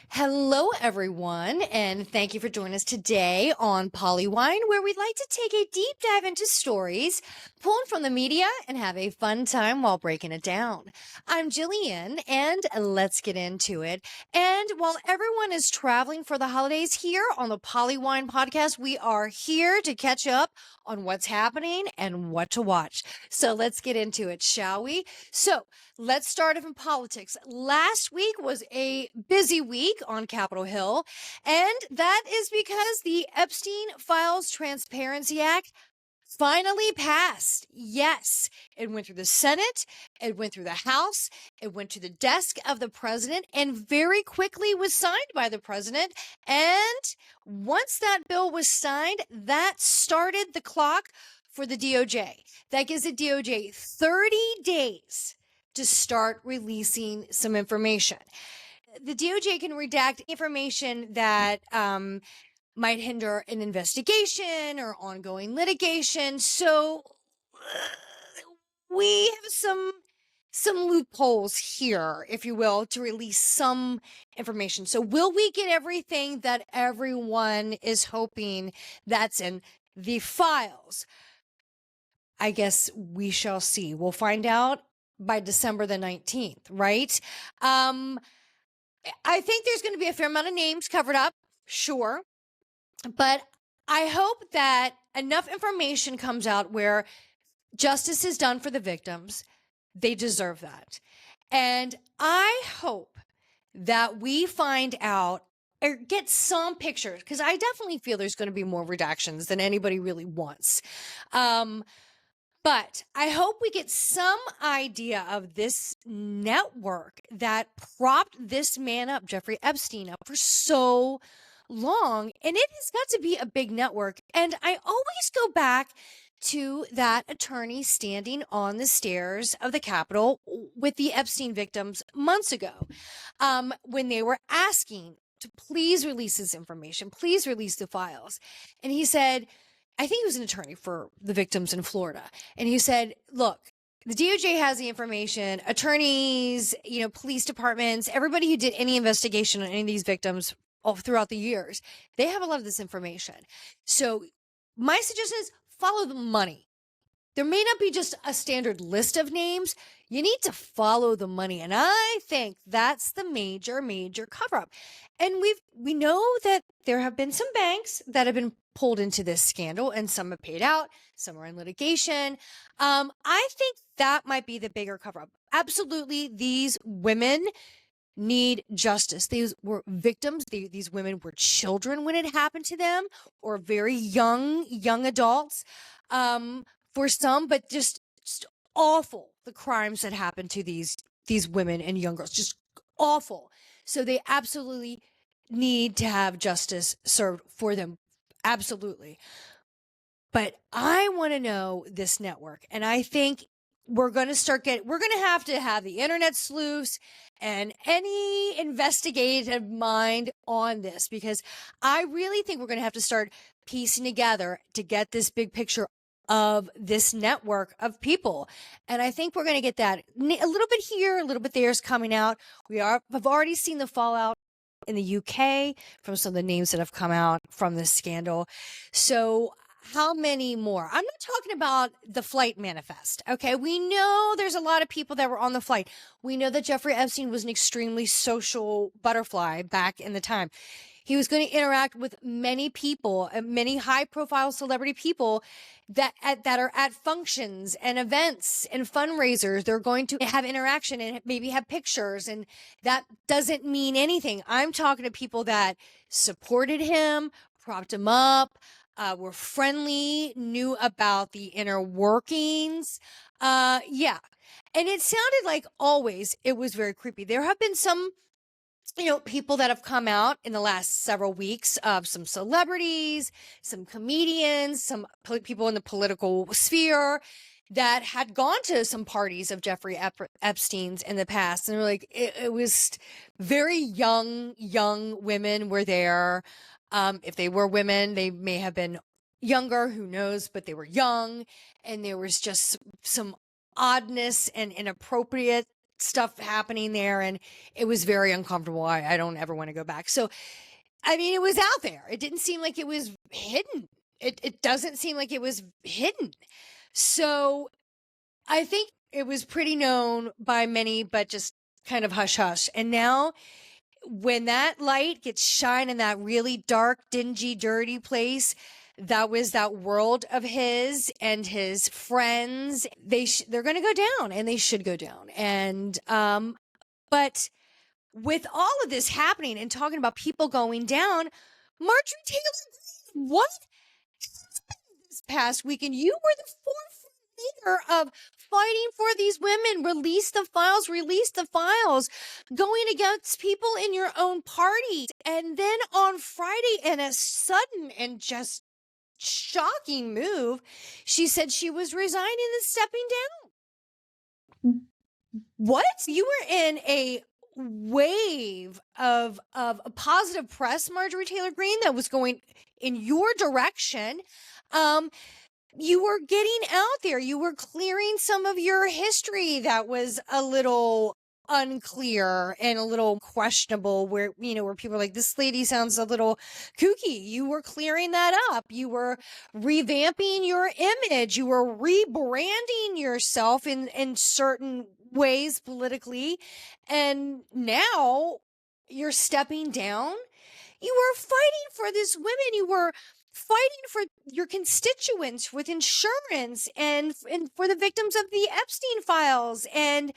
Hello, everyone, and thank you for joining us today on PoliWine, where we'd like to take a deep dive into stories pulled from the media and have a fun time while breaking it down. I'm Jillian, and let's get into it. And while everyone is traveling for the holidays here on the PoliWine podcast, we are here to catch up on what's happening and what to watch. So let's get into it, shall we? So let's start off in politics. Last week was a busy week on Capitol Hill, and that is because the Epstein Files Transparency Act finally passed. Yes, it went through the Senate, it went through the House, it went to the desk of the president, and very quickly was signed by the president. And once that bill was signed, that started the clock for the DOJ. That gives the DOJ 30 days to start releasing some information. The DOJ can redact information that might hinder an investigation or ongoing litigation. So we have some loopholes here, if you will, to release some information. So will we get everything that everyone is hoping that's in the files? I guess we shall see. We'll find out by December the 19th, right? I think there's going to be a fair amount of names covered up, sure. But I hope that enough information comes out where justice is done for the victims. They deserve that. And I hope that we find out or get some pictures, because I definitely feel there's going to be more redactions than anybody really wants. But I hope we get some idea of this network that propped this man up, Jeffrey Epstein, up for so long. And it has got to be a big network. And I always go back to that attorney standing on the stairs of the Capitol with the Epstein victims months ago, when they were asking to please release this information, please release the files. And he said, I think he was an attorney for the victims in Florida. And he said, look, the DOJ has the information, attorneys, police departments, everybody who did any investigation on any of these victims all throughout the years, they have a lot of this information. So my suggestion is follow the money. There may not be just a standard list of names. You need to follow the money. And I think that's the major cover up. And we know that there have been some banks that have been pulled into this scandal, and some have paid out, some are in litigation. I think that might be the bigger cover up. Absolutely, these women need justice. These were victims. These women were children when it happened to them, or very young adults. For some, but just awful, the crimes that happened to these women and young girls, just awful. So they absolutely need to have justice served for them. Absolutely. But I want to know this network. And I think we're going to have the internet sleuths and any investigative mind on this, because I really think we're going to have to start piecing together to get this big picture of this network of people. And I think we're going to get that a little bit here, a little bit there is coming out. I've already seen the fallout in the UK from some of the names that have come out from this scandal. So how many more? I'm not talking about the flight manifest. Okay. We know there's a lot of people that were on the flight. We know that Jeffrey Epstein was an extremely social butterfly back in the time. He was going to interact with many people, many high-profile celebrity people that are at functions and events and fundraisers. They're going to have interaction and maybe have pictures, and that doesn't mean anything. I'm talking to people that supported him, propped him up, were friendly, knew about the inner workings. Yeah. And it sounded like always it was very creepy. There have been some people that have come out in the last several weeks of some celebrities, some comedians, some people in the political sphere that had gone to some parties of Jeffrey Epstein's in the past. And like, it was very young women were there. If they were women, they may have been younger, who knows, but they were young. And there was just some oddness and inappropriate stuff happening there, and it was very uncomfortable. I don't ever want to go back. So, I mean, it was out there. It didn't seem like it was hidden. It doesn't seem like it was hidden. So I think it was pretty known by many, but just kind of hush hush. And now when that light gets shine in that really dark, dingy, dirty place, that was that world of his and his friends. They're going to go down, and they should go down. And but with all of this happening and talking about people going down, Marjorie Taylor Greene, what happened this past weekend? You were the forefront leader of fighting for these women. Release the files, going against people in your own party. And then on Friday, in a sudden and just shocking move, she said she was resigning and stepping down. What? You were in a wave of positive press, Marjorie Taylor Greene, that was going in your direction. You were getting out there. You were clearing some of your history that was a little unclear and a little questionable, where people are like, this lady sounds a little kooky. You were clearing that up. You were revamping your image. You were rebranding yourself in certain ways politically. And now you're stepping down. You were fighting for this women. You were fighting for your constituents with insurance and for the victims of the Epstein files. And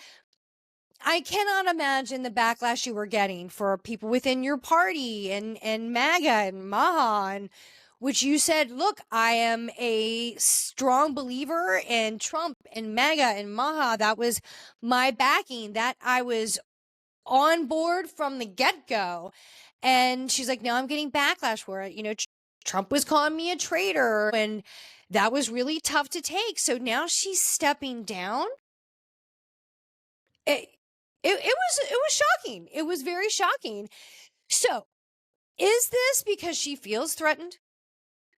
I cannot imagine the backlash you were getting for people within your party and MAGA and Maha, and which you said, look, I am a strong believer in Trump and MAGA and Maha. That was my backing, that I was on board from the get-go. And she's like, now I'm getting backlash for it. Trump was calling me a traitor, and that was really tough to take. So now she's stepping down. It was shocking. It was very shocking. So is this because she feels threatened?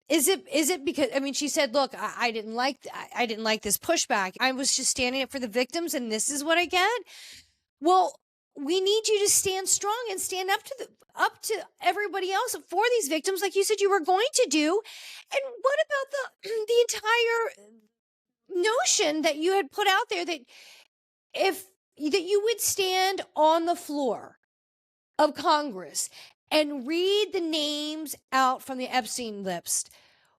Is it because, she said, look, I didn't like this pushback. I was just standing up for the victims, and this is what I get. Well, we need you to stand strong and stand up to everybody else for these victims, like you said you were going to do. And what about the entire notion that you had put out there that you would stand on the floor of Congress and read the names out from the Epstein list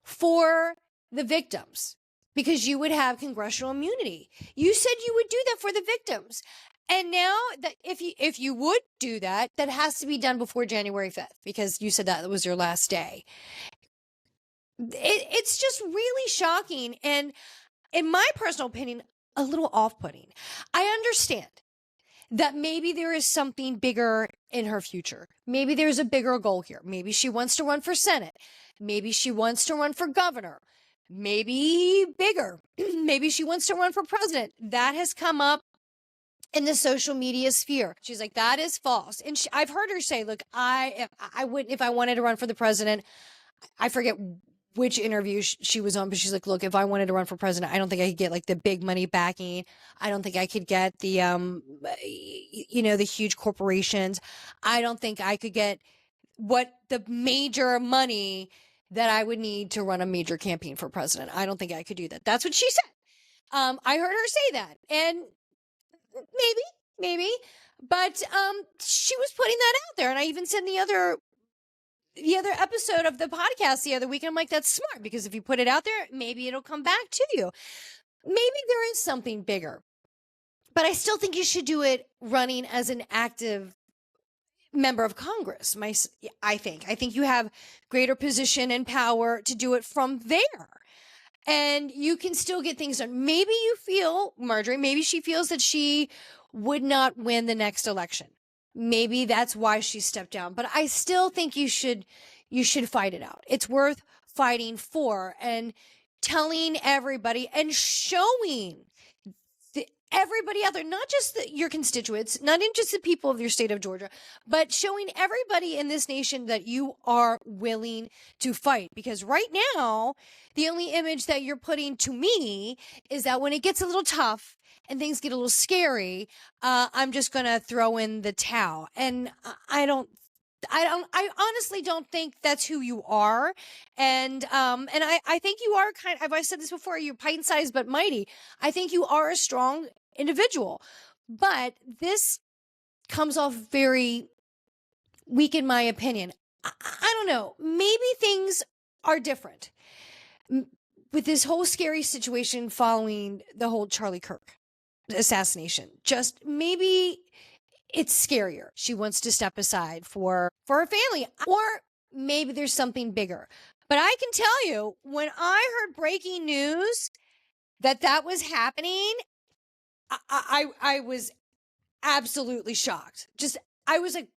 for the victims, because you would have congressional immunity? You said you would do that for the victims. And now that if you would do that, that has to be done before January 5th, because you said that was your last day. It's just really shocking. And in my personal opinion, a little off-putting. I understand that maybe there is something bigger in her future. Maybe there's a bigger goal here. Maybe she wants to run for Senate. Maybe she wants to run for governor. Maybe bigger. Maybe she wants to run for president. That has come up in the social media sphere. She's like, that is false. And I've heard her say, look, I wouldn't, if I wanted to run for the president. I forget which interview she was on, but she's like, look, if I wanted to run for president, I don't think I could get like the big money backing. I don't think I could get the, the huge corporations. I don't think I could get what the major money that I would need to run a major campaign for president. I don't think I could do that. That's what she said. I heard her say that, and maybe, but she was putting that out there. And I even said in the other episode of the podcast the other week, I'm like, that's smart, because if you put it out there, maybe it'll come back to you. Maybe there is something bigger, but I still think you should do it running as an active member of Congress. I think you have greater position and power to do it from there. And you can still get things done. Maybe you feel, Marjorie, maybe she feels that she would not win the next election. Maybe that's why she stepped down. But I still think you should fight it out. It's worth fighting for, and telling everybody and showing everybody out there, not just your constituents, not even just the people of your state of Georgia, but showing everybody in this nation that you are willing to fight. Because right now, the only image that you're putting to me is that when it gets a little tough and things get a little scary, I'm just going to throw in the towel. And I honestly don't think that's who you are. And I think you are I've said this before, you're pint-sized but mighty. I think you are a strong individual, but this comes off very weak in my opinion. I don't know. Maybe things are different with this whole scary situation following the whole Charlie Kirk assassination. Just maybe it's scarier. She wants to step aside for her family, or maybe there's something bigger. But I can tell you, when I heard breaking news that was happening, I was absolutely shocked. I was like,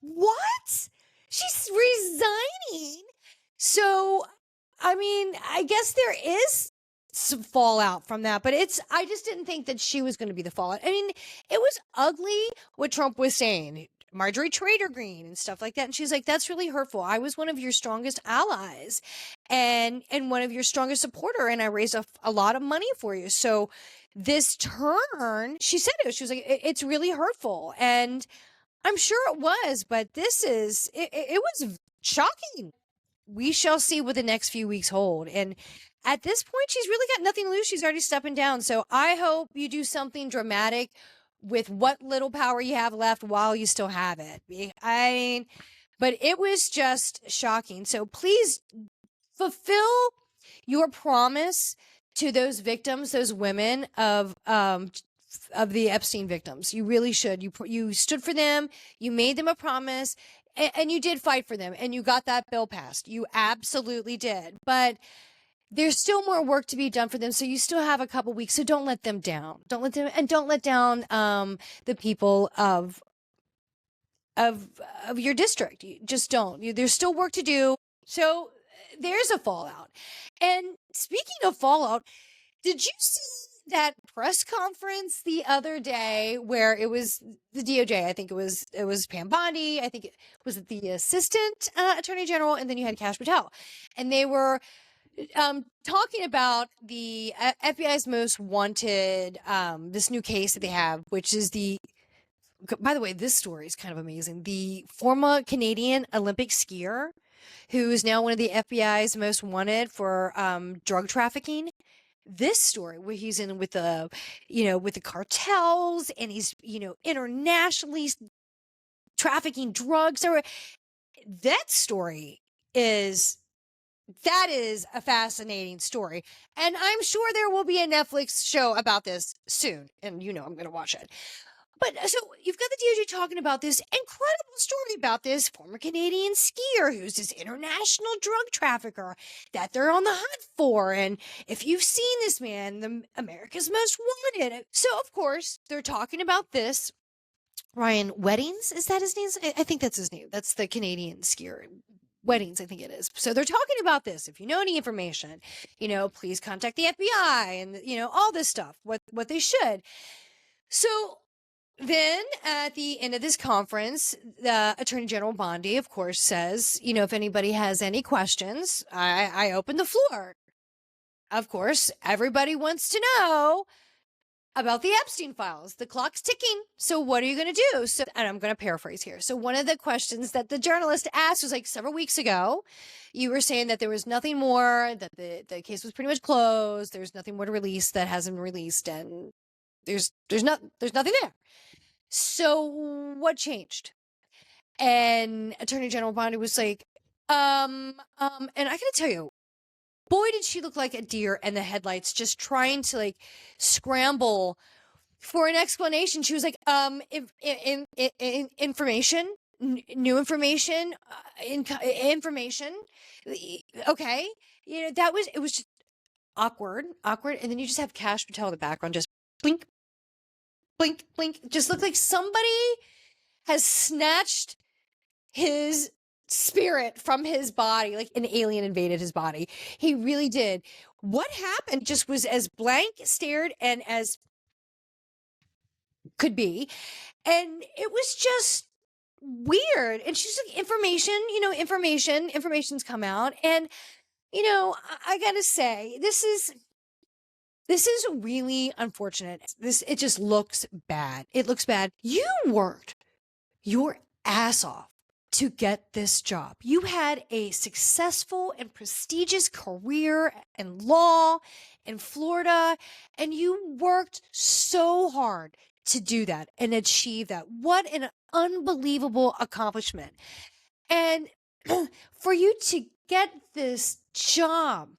what? She's resigning. So, I mean, I guess there is some fallout from that, but I just didn't think that she was going to be the fallout. I mean, it was ugly what Trump was saying, Marjorie Trader Green and stuff like that. And she's like, that's really hurtful. I was one of your strongest allies and one of your strongest supporter. And I raised a lot of money for you. So this turn, she said she was like, it's really hurtful. And I'm sure it was, but it was shocking. We shall see what the next few weeks hold. And at this point, she's really got nothing to lose. She's already stepping down. So I hope you do something dramatic with what little power you have left while you still have it. I mean, but it was just shocking. So please fulfill your promise to those victims, those women of the Epstein victims. You really should. You stood for them. You made them a promise. And you did fight for them, and you got that bill passed. You absolutely did. But there's still more work to be done for them. So you still have a couple weeks. So don't let them down. Don't let down the people of your district. You just don't. There's still work to do. So there's a fallout. And speaking of fallout, did you see that press conference the other day where it was the DOJ? I think it was Pam Bondi. I think it was the assistant attorney general, and then you had Kash Patel, and they were talking about the FBI's most wanted, this new case that they have, which is by the way, this story is kind of amazing. The former Canadian Olympic skier who is now one of the FBI's most wanted for drug trafficking. This story where he's in with the cartels, and he's, internationally trafficking drugs. That story is a fascinating story. And I'm sure there will be a Netflix show about this soon. And I'm going to watch it. But so you've got the DOJ talking about this incredible story about this former Canadian skier who's this international drug trafficker that they're on the hunt for. And if you've seen this man, America's Most Wanted. So, of course, they're talking about this. Ryan Weddings, is that his name? I think that's his name. That's the Canadian skier. Weddings, I think it is. So they're talking about this. If you know any information, please contact the FBI and, all this stuff, what they should. So then at the end of this conference, the Attorney General Bondi, of course, says, if anybody has any questions, I open the floor. Of course, everybody wants to know about the Epstein files. The clock's ticking. So what are you going to do? So, and I'm going to paraphrase here. So one of the questions that the journalist asked was like several weeks ago, you were saying that there was nothing more, that the case was pretty much closed. There's nothing more to release that hasn't been released. And there's nothing there. So what changed? And Attorney General Bondi was like, and I gotta tell you, boy, did she look like a deer in the headlights, just trying to scramble for an explanation. She was like, information, new information, information. Okay. It was just awkward. And then you just have Kash Patel in the background, just blink, blink, blink. Just looked like somebody has snatched his spirit from his body, like an alien invaded his body. He really did. What happened just was as blank stared and as could be. And it was just weird. And she's like, information's come out. And, I gotta say, this is This is really unfortunate. It just looks bad. It looks bad. You worked your ass off to get this job. You had a successful and prestigious career in law in Florida, and you worked so hard to do that and achieve that. What an unbelievable accomplishment. And for you to get this job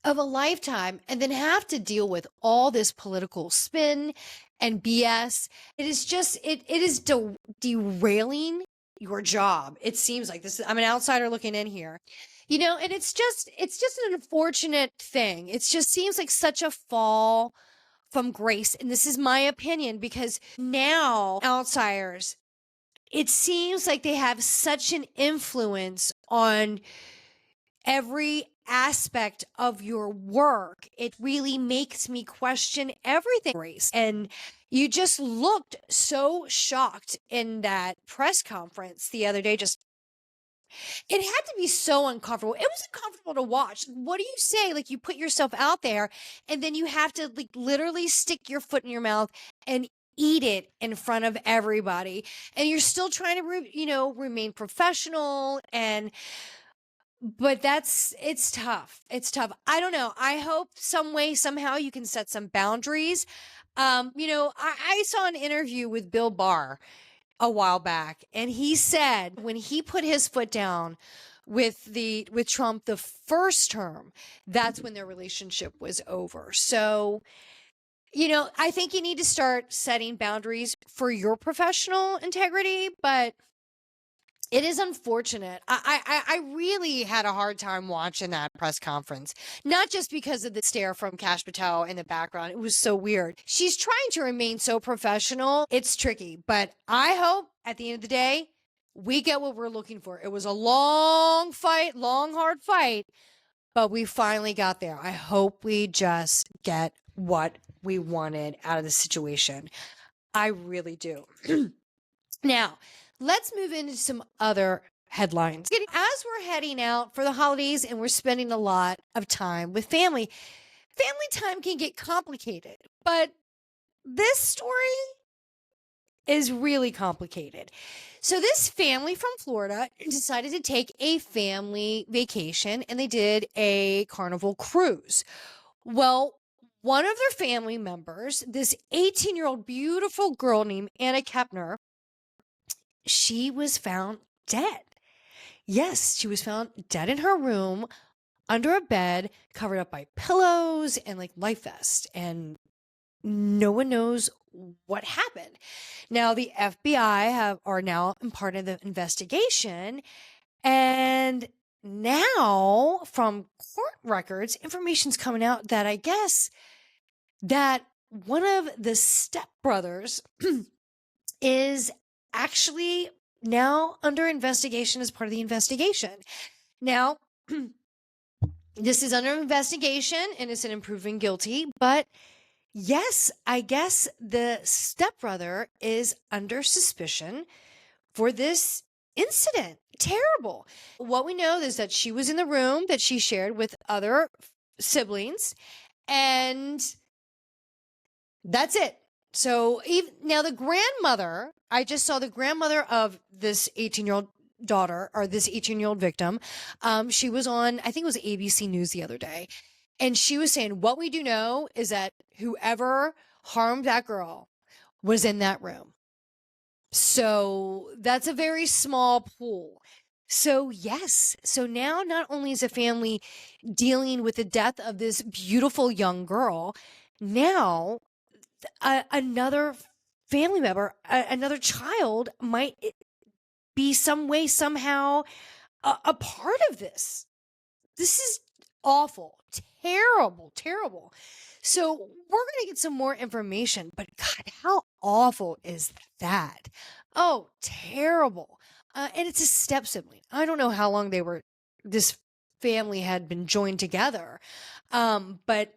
of a lifetime and then have to deal with all this political spin and BS. It is just, it is derailing your job. It seems like this. I'm an outsider looking in here, and it's just an unfortunate thing. It just seems like such a fall from grace. And this is my opinion, because now outsiders, it seems like they have such an influence on every aspect of your work. It really makes me question everything, Grace. And you just looked so shocked in that press conference the other day. It had to be so uncomfortable. It was uncomfortable to watch. What do you say? Like, you put yourself out there and then you have to literally stick your foot in your mouth and eat it in front of everybody. And you're still trying to, remain professional but it's tough. It's tough. I don't know. I hope some way, somehow you can set some boundaries. I saw an interview with Bill Barr a while back, and he said when he put his foot down with Trump the first term, that's when their relationship was over. So, I think you need to start setting boundaries for your professional integrity, but it is unfortunate. I really had a hard time watching that press conference, not just because of the stare from Kash Patel in the background. It was so weird. She's trying to remain so professional. It's tricky, but I hope at the end of the day, we get what we're looking for. It was a long fight, long, hard fight, but we finally got there. I hope we just get what we wanted out of the situation. I really do. Now, let's move into some other headlines. As we're heading out for the holidays and we're spending a lot of time with family time can get complicated, but this story is really complicated. So this family from Florida decided to take a family vacation, and they did a Carnival cruise. Well, one of their family members, this 18-year-old beautiful girl named Anna Kepner, she was found dead. Yes, she was found dead in her room under a bed, covered up by pillows and life vest. And no one knows what happened. Now, the FBI are now in part of the investigation. And now, from court records, information's coming out that I guess that one of the stepbrothers is actually now under investigation as part of the investigation. Now, this is under investigation, innocent and proven guilty, but yes, I guess the stepbrother is under suspicion for this incident. Terrible. What we know is that she was in the room that she shared with other siblings, and that's it. So now the grandmother, I just saw the grandmother of this 18-year-old daughter, or this 18-year-old victim. She was on, I think it was ABC News the other day. And she was saying, what we do know is that whoever harmed that girl was in that room. So that's a very small pool. So yes. So now not only is the family dealing with the death of this beautiful young girl, now another family member, another child might be some way, somehow a part of this. This is awful, terrible, terrible. So we're going to get some more information, but God, how awful is that? Oh, terrible. And it's a step sibling. I don't know how long this family had been joined together. But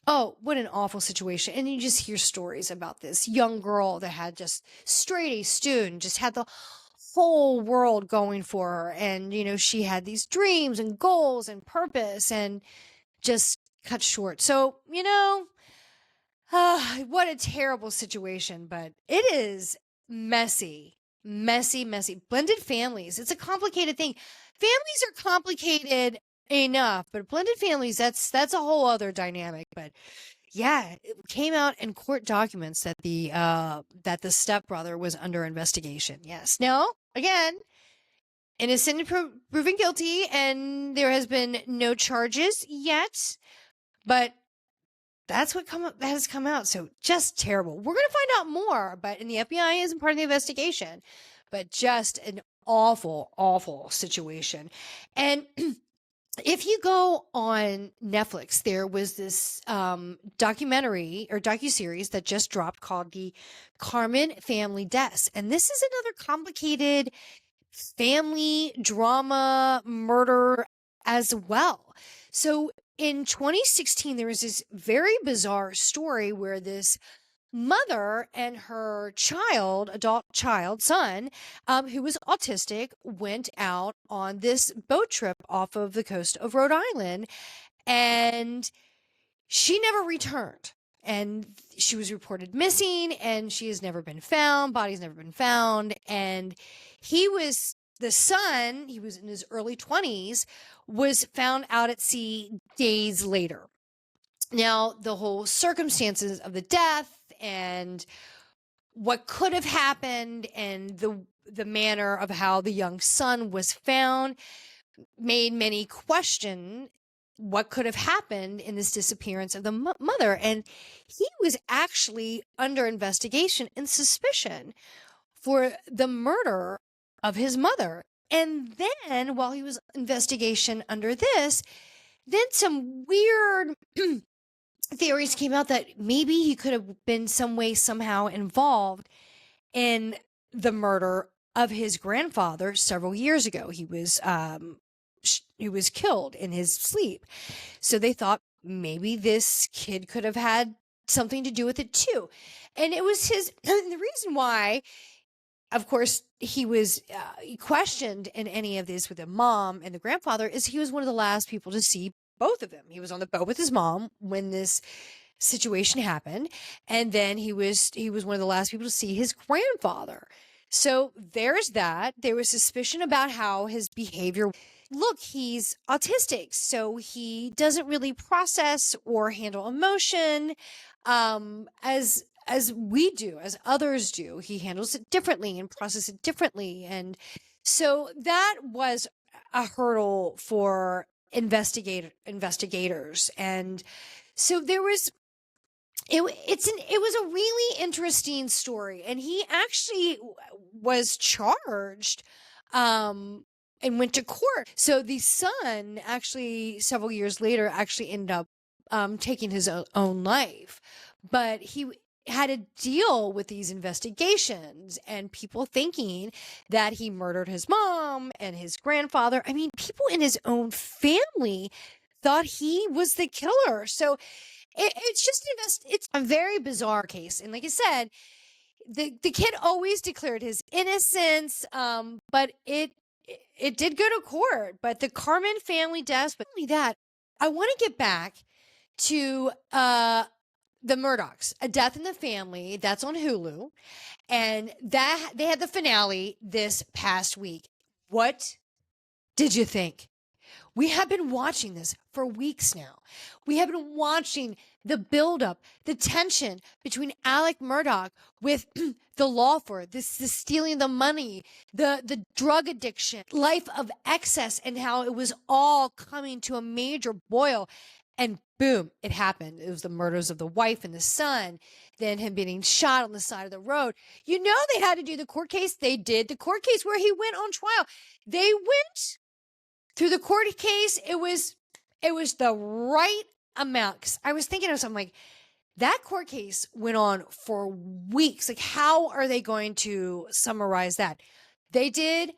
oh, what an awful situation. And you just hear stories about this young girl that had just straight A student, just had the whole world going for her. And, she had these dreams and goals and purpose, and just cut short. So, what a terrible situation, but it is messy, messy, messy. Blended families, it's a complicated thing. Families are complicated enough, but blended families, that's a whole other dynamic. But yeah, it came out in court documents that the stepbrother was under investigation. Yes. Now, again, innocent and proven guilty, and there has been no charges yet, but that's what has come out. So just terrible. We're going to find out more, but the FBI isn't part of the investigation, but just an awful, awful situation. And if you go on Netflix, there was this documentary or docuseries that just dropped called The Carmen Family Deaths. And this is another complicated family drama murder as well. So in 2016, there was this very bizarre story where this mother and her adult child, son, who was autistic, went out on this boat trip off of the coast of Rhode Island, and she never returned. And she was reported missing, and she has never been found. Body's never been found. And the son, he was in his early 20s, was found out at sea days later. Now, the whole circumstances of the death and what could have happened and the manner of how the young son was found made many question what could have happened in this disappearance of the mother. And he was actually under investigation and suspicion for the murder of his mother. And then while he was investigation under this, then some weird theories came out that maybe he could have been some way, somehow involved in the murder of his grandfather several years ago. He was killed in his sleep. So they thought maybe this kid could have had something to do with it too. And it was the reason why, of course, he was questioned in any of this with the mom and the grandfather is he was one of the last people to see both of them. He was on the boat with his mom when this situation happened, and then he was one of the last people to see his grandfather. So there's that. There was suspicion about how his behavior. Look, he's autistic, so he doesn't really process or handle emotion as we do, as others do. He handles it differently and processes it differently, and so that was a hurdle for investigators. And so it was a really interesting story, and he actually was charged and went to court. So the son actually several years later actually ended up taking his own life, but he had to deal with these investigations and people thinking that he murdered his mom and his grandfather. I mean, people in his own family thought he was the killer. So it's a very bizarre case. And like I said, the kid always declared his innocence, but it did go to court. But the Carmen family deaths, but not only that, I want to get back to the Murdochs, A Death in the Family. That's on Hulu, and that they had the finale this past week. What did you think? We have been watching this for weeks now. We have been watching the buildup, the tension between Alec Murdoch with the law firm, the stealing the money, the drug addiction, life of excess, and how it was all coming to a major boil. And boom, it happened. It was the murders of the wife and the son, then him being shot on the side of the road. You know, they had to do the court case. They did the court case where he went on trial. They went through the court case. It was the right amount. 'Cause I was thinking of something like that court case went on for weeks. Like, how are they going to summarize that? They did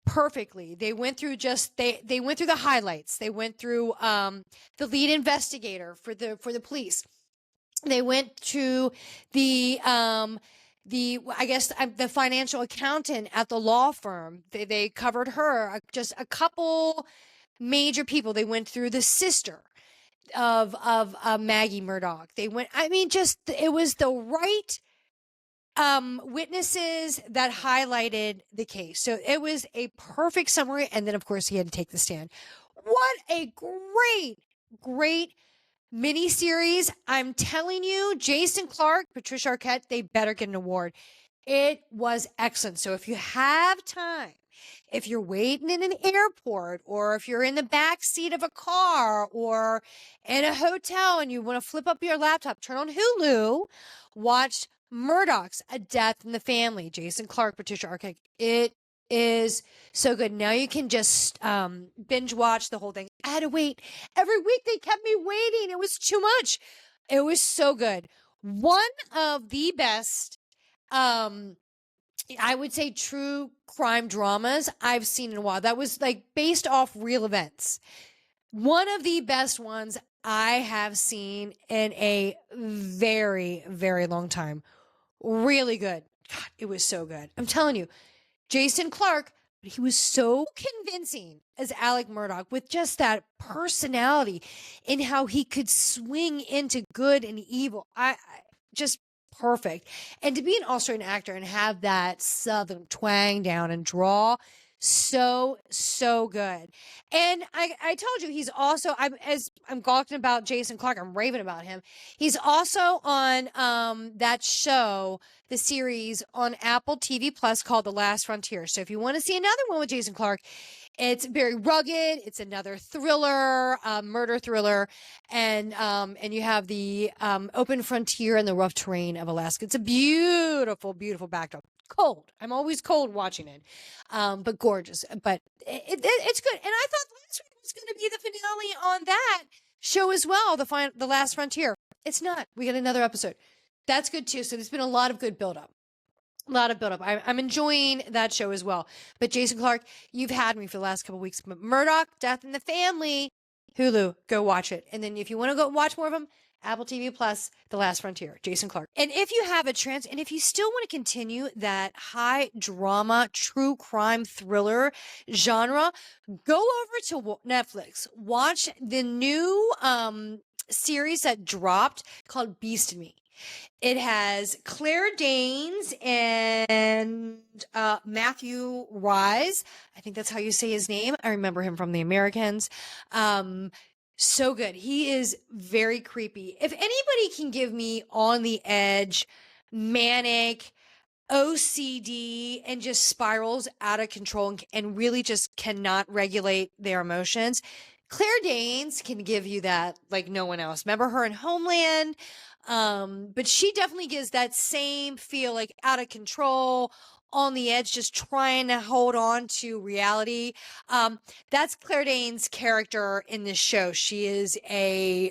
perfectly. They went through they went through the highlights. They went through the lead investigator for the police. They went to the financial accountant at the law firm. They covered her, just a couple major people. They went through the sister. Maggie Murdoch. They went, I mean, just it was the right witnesses that highlighted the case. So it was a perfect summary. And then, of course, he had to take the stand. What a great miniseries. I'm telling you, Jason Clarke, Patricia Arquette, they better get an award. It was excellent. So if you have time, if you're waiting in an airport, or if you're in the back seat of a car, or in a hotel and you want to flip up your laptop, turn on Hulu, watch Murdoch's A Death in the Family, Jason Clarke, Patricia Arquette. It is so good. Now you can just binge watch the whole thing. I had to wait. Every week they kept me waiting. It was too much. It was so good. One of the best, I would say, true crime dramas I've seen in a while. That was like based off real events. One of the best ones I have seen in a very, very long time. Really good. God, it was so good. I'm telling you, Jason Clarke, he was so convincing as Alec Murdoch with just that personality and how he could swing into good and evil. I just perfect. And to be an Australian actor and have that Southern twang down and draw, so good. And I told you, he's also, I'm talking about Jason Clarke, I'm raving about him. He's also on that show, the series on Apple TV Plus called The Last Frontier. So if you want to see another one with Jason Clarke, it's very rugged. It's another thriller, murder thriller, and you have the open frontier and the rough terrain of Alaska. It's a beautiful, beautiful backdrop. Cold. I'm always cold watching it, but gorgeous. But it's good. And I thought last week was going to be the finale on that show as well, the Last Frontier. It's not. We got another episode. That's good too. So there's been a lot of good buildup. A lot of buildup. I'm enjoying that show as well. But Jason Clarke, you've had me for the last couple of weeks. But Murdoch, Death in the Family, Hulu, go watch it. And then if you want to go watch more of them, Apple TV Plus, The Last Frontier, Jason Clarke. And if you have and if you still want to continue that high drama, true crime thriller genre, go over to Netflix. Watch the new series that dropped called Beast in Me. It has Claire Danes and Matthew Wise. I think that's how you say his name. I remember him from The Americans. So good. He is very creepy. If anybody can give me on the edge, manic, OCD, and just spirals out of control and really just cannot regulate their emotions, Claire Danes can give you that like no one else. Remember her in Homeland? But she definitely gives that same feel, like out of control, on the edge, just trying to hold on to reality. That's Claire Danes' character in this show. She is a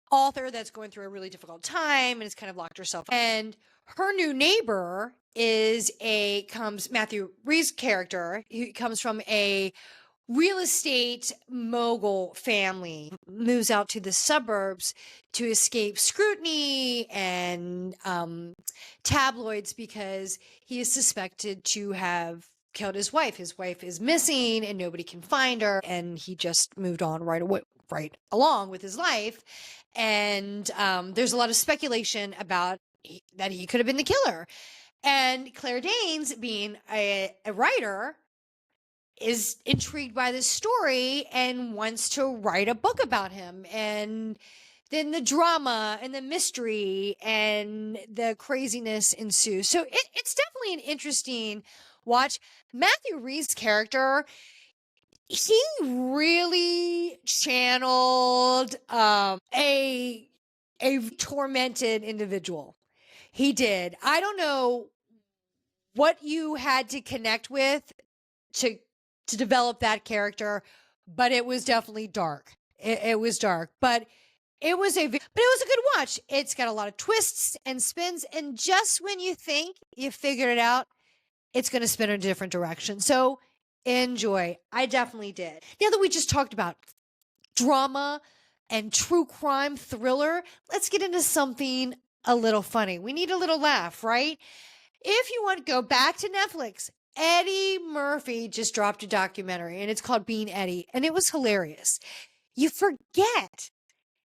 author that's going through a really difficult time and has kind of locked herself up. And her new neighbor comes Matthew Rhee's character. He comes from a real estate mogul family, moves out to the suburbs to escape scrutiny and tabloids because he is suspected to have killed his wife. His wife is missing and nobody can find her. And he just moved on right along with his life. And there's a lot of speculation about that he could have been the killer. And Claire Danes, being a writer, is intrigued by this story and wants to write a book about him. And then the drama and the mystery and the craziness ensues. So it's definitely an interesting watch. Matthew Rhee's character, he really channeled a tormented individual. He did. I don't know what you had to connect with to develop that character, but it was definitely dark. It was dark, but it was a good watch. It's got a lot of twists and spins, and just when you think you figured it out, it's going to spin in a different direction. So enjoy. I definitely did. Now that we just talked about drama and true crime thriller, let's get into something a little funny. We need a little laugh, right? If you want to go back to Netflix, Eddie Murphy just dropped a documentary and it's called Being Eddie, and it was hilarious. You forget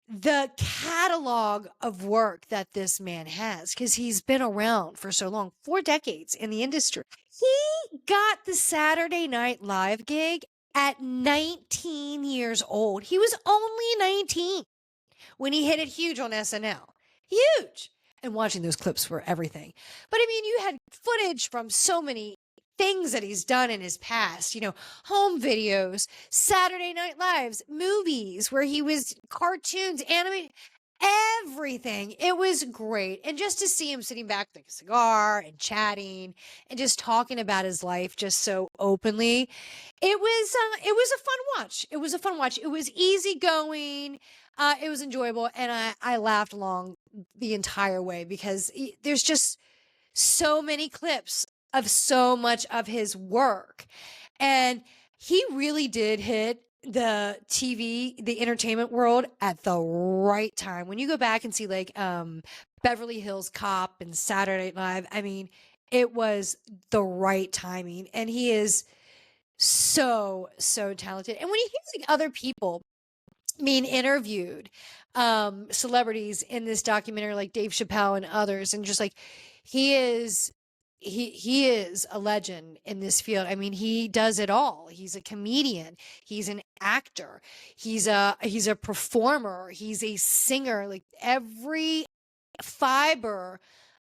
the catalog of work that this man has, because he's been around for so long, 4 decades in the industry. He got the Saturday Night Live gig at 19 years old. He was only 19 when he hit it huge on SNL. Huge. And watching those clips were everything. But I mean, you had footage from so many things that he's done in his past, home videos, Saturday Night Lives, movies where he was cartoons, animated, everything. It was great. And just to see him sitting back with a cigar and chatting and just talking about his life just so openly, it was a fun watch. It was a fun watch. It was easygoing. It was enjoyable, and I laughed along the entire way because there's just so many clips of so much of his work. And he really did hit the TV, the entertainment world at the right time. When you go back and see like Beverly Hills Cop and Saturday Night Live, I mean, it was the right timing. And he is so, so talented. And when you hear like other people being interviewed, celebrities in this documentary like Dave Chappelle and others, and just like he is a legend in this field. I mean, he does it all. He's a comedian, he's an actor, he's a performer, he's a singer. Like every fiber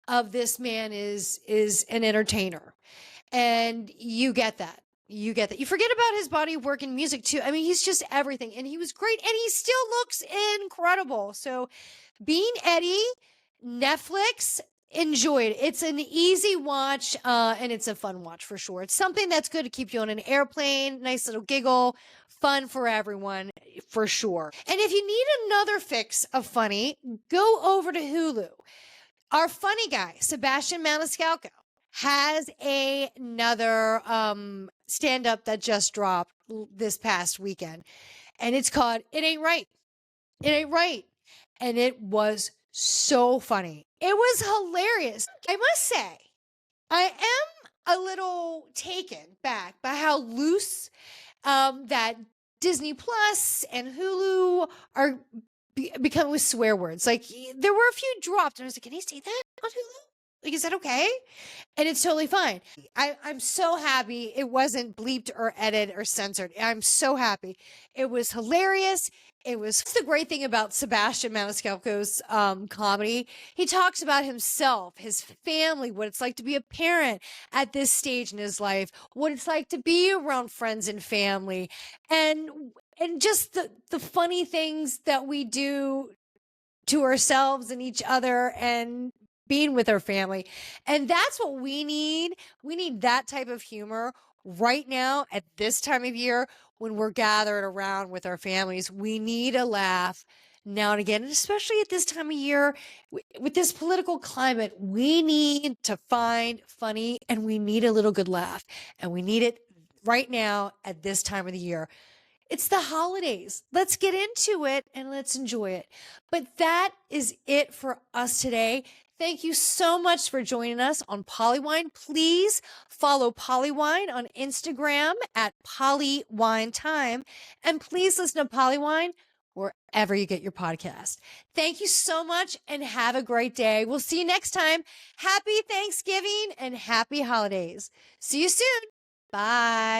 of this man is an entertainer. And you get that. You get that. You forget about his body of work in music too. I mean, he's just everything. And he was great. And he still looks incredible. So Being Eddie, Netflix, enjoy it. It's an easy watch, and it's a fun watch for sure. It's something that's good to keep you on an airplane, nice little giggle, fun for everyone for sure. And if you need another fix of funny, go over to Hulu. Our funny guy, Sebastian Maniscalco, has another stand-up that just dropped this past weekend. And it's called It Ain't Right. It Ain't Right. And it was so funny. It was hilarious. I must say, I am a little taken back by how loose that Disney Plus and Hulu are becoming with swear words. Like there were a few dropped, and I was like, "Can he say that on Hulu? Like, is that okay?" And it's totally fine. I'm so happy it wasn't bleeped or edited or censored. I'm so happy. It was hilarious. It was the great thing about Sebastian Maniscalco's comedy. He talks about himself, his family, what it's like to be a parent at this stage in his life, what it's like to be around friends and family, and just the funny things that we do to ourselves and each other and being with our family. And that's what we need. We need that type of humor right now at this time of year when we're gathered around with our families. We need a laugh now and again, and especially at this time of year with this political climate, we need to find funny and we need a little good laugh, and we need it right now at this time of the year. It's the holidays. Let's get into it and let's enjoy it. But that is it for us today. Thank you so much for joining us on PoliWine. Please follow PoliWine on Instagram at PoliWineTime. And please listen to PoliWine wherever you get your podcast. Thank you so much and have a great day. We'll see you next time. Happy Thanksgiving and happy holidays. See you soon. Bye.